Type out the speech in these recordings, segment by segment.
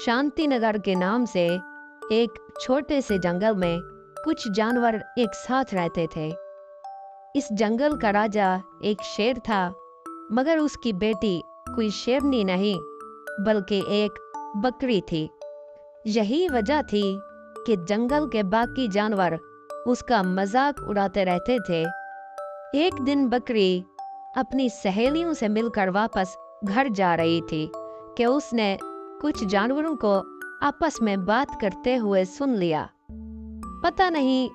शांति नगर के नाम से एक छोटे से जंगल में कुछ जानवर एक साथ रहते थे। इस जंगल का राजा एक शेर था, मगर उसकी बेटी कोई शेरनी नहीं बल्कि एक बकरी थी। यही वजह थी कि जंगल के बाकी जानवर उसका मजाक उड़ाते रहते थे। एक दिन बकरी अपनी सहेलियों से मिलकर वापस घर जा रही थी कि उसने कुछ जानवरों को आपस में बात करते हुए सुन लिया। पता नहीं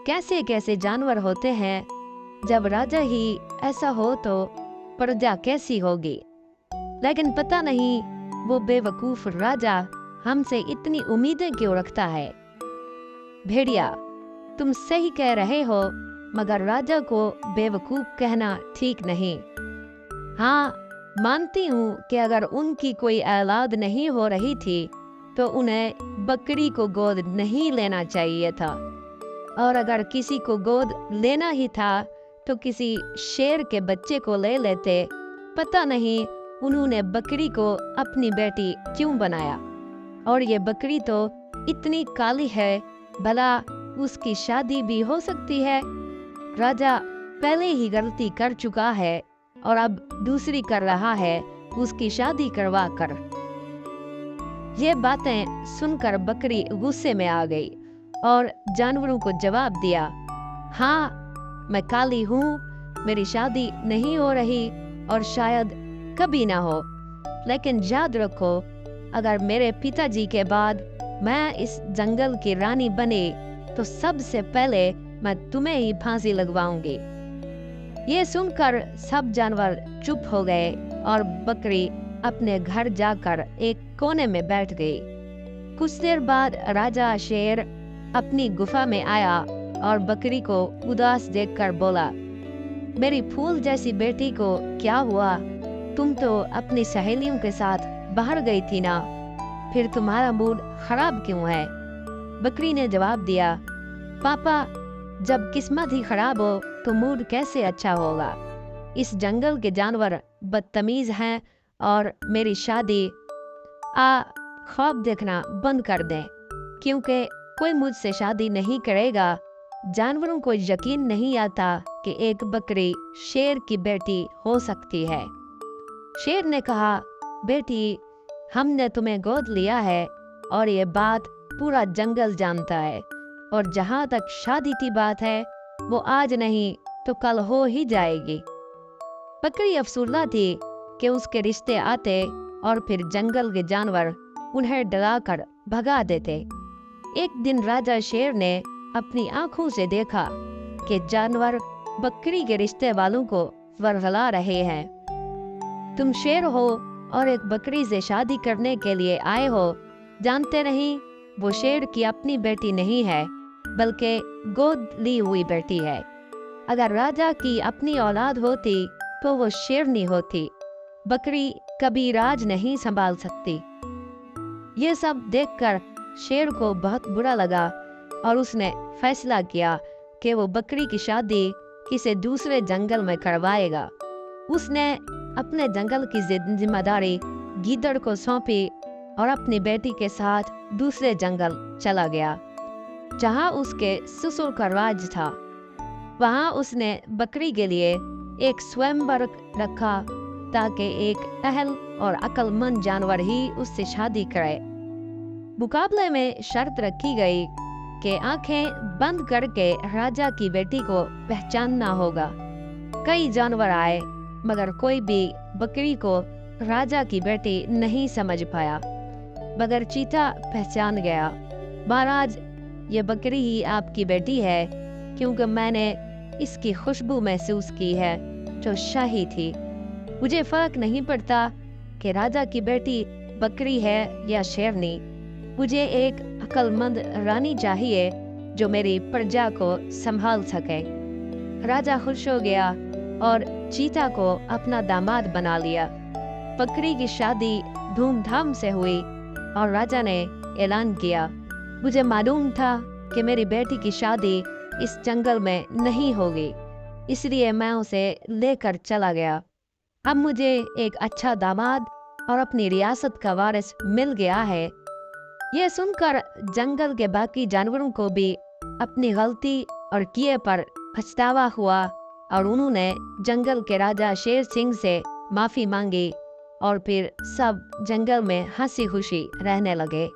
कैसे कैसे जानवर होते हैं, जब राजा ही ऐसा हो तो प्रजा कैसी होगी। लेकिन पता नहीं वो बेवकूफ राजा हमसे इतनी उम्मीदें क्यों रखता है। भेड़िया, तुम सही कह रहे हो, मगर राजा को बेवकूफ कहना ठीक नहीं। हाँ, मानती हूँ कि अगर उनकी कोई औलाद नहीं हो रही थी तो उन्हें बकरी को गोद नहीं लेना चाहिए था, और अगर किसी को गोद लेना ही था तो किसी शेर के बच्चे को ले लेते। पता नहीं उन्होंने बकरी को अपनी बेटी क्यों बनाया। और ये बकरी तो इतनी काली है, भला उसकी शादी भी हो सकती है। राजा पहले ही गलती कर चुका है और अब दूसरी कर रहा है उसकी शादी करवा कर। ये बातें सुनकर बकरी गुस्से में आ गई और जानवरों को जवाब दिया, हाँ, मैं काली हूँ, मेरी शादी नहीं हो रही और शायद कभी ना हो। लेकिन याद रखो, अगर मेरे पिताजी के बाद मैं इस जंगल की रानी बनी तो सबसे पहले मैं तुम्हें ही फांसी लगवाऊंगी। ये सुनकर सब जानवर चुप हो गए और बकरी अपने घर जाकर एक कोने में बैठ गई। कुछ देर बाद राजा शेर अपनी गुफा में आया और बकरी को उदास देखकर बोला, मेरी फूल जैसी बेटी को क्या हुआ? तुम तो अपनी सहेलियों के साथ बाहर गई थी ना, फिर तुम्हारा मूड खराब क्यों है? बकरी ने जवाब दिया, पापा, जब किस्मत ही खराब हो तो मूड कैसे अच्छा होगा? इस जंगल के जानवर बदतमीज हैं और मेरी शादी ख्वाब देखना बंद कर दें, क्योंकि कोई मुझसे शादी नहीं करेगा। जानवरों को यकीन नहीं आता कि एक बकरी शेर की बेटी हो सकती है। शेर ने कहा, बेटी, हमने तुम्हें गोद लिया है और ये बात पूरा जंगल जानता है, और जहाँ तक शादी की बात है वो आज नहीं तो कल हो ही जाएगी। बकरी अफसुर्दा थी कि उसके रिश्ते आते और फिर जंगल के जानवर उन्हें डराकर भगा देते। एक दिन राजा शेर ने अपनी आंखों से देखा कि जानवर बकरी के रिश्ते वालों को वर्गला रहे हैं। तुम शेर हो और एक बकरी से शादी करने के लिए आए हो, जानते नहीं वो शेर की अपनी बेटी नहीं है बल्कि गोद ली हुई बेटी है। अगर राजा की अपनी औलाद होती तो वो शेरनी होती। बकरी कभी राज नहीं संभाल सकती। ये सब देखकर शेर को बहुत बुरा लगा और उसने फैसला किया कि वो बकरी की शादी किसी दूसरे जंगल में करवाएगा। उसने अपने जंगल की जिम्मेदारी गीदड़ को सौंपी और अपनी बेटी के साथ दूसरे जंगल चला गया, जहाँ उसके ससुर का राज था। वहाँ उसने बकरी के लिए एक स्वयंवर रखा ताकि एक अहल और अक्लमंद जानवर ही उससे शादी करे। मुकाबले में शर्त रखी गई कि आंखें बंद करके राजा की बेटी को पहचानना होगा। कई जानवर आए, मगर कोई भी बकरी को राजा की बेटी नहीं समझ पाया, मगर चीता पहचान गया। महाराज, ये बकरी ही आपकी बेटी है, क्योंकि मैंने इसकी खुशबू महसूस की है जो शाही थी। मुझे फर्क नहीं पड़ता कि राजा की बेटी बकरी है या शेरनी। मुझे एक अक्लमंद रानी चाहिए जो मेरी प्रजा को संभाल सके। राजा खुश हो गया और चीता को अपना दामाद बना लिया। बकरी की शादी धूमधाम से हुई और राजा ने ऐलान किया, मुझे मालूम था कि मेरी बेटी की शादी इस जंगल में नहीं होगी, इसलिए मैं उसे लेकर चला गया। अब मुझे एक अच्छा दामाद और अपनी रियासत का वारिस मिल गया है, यह सुनकर जंगल के बाकी जानवरों को भी अपनी गलती और किए पर पछतावा हुआ और उन्होंने जंगल के राजा शेर सिंह से माफी मांगी और फिर सब जंगल में हंसी खुशी रहने लगे।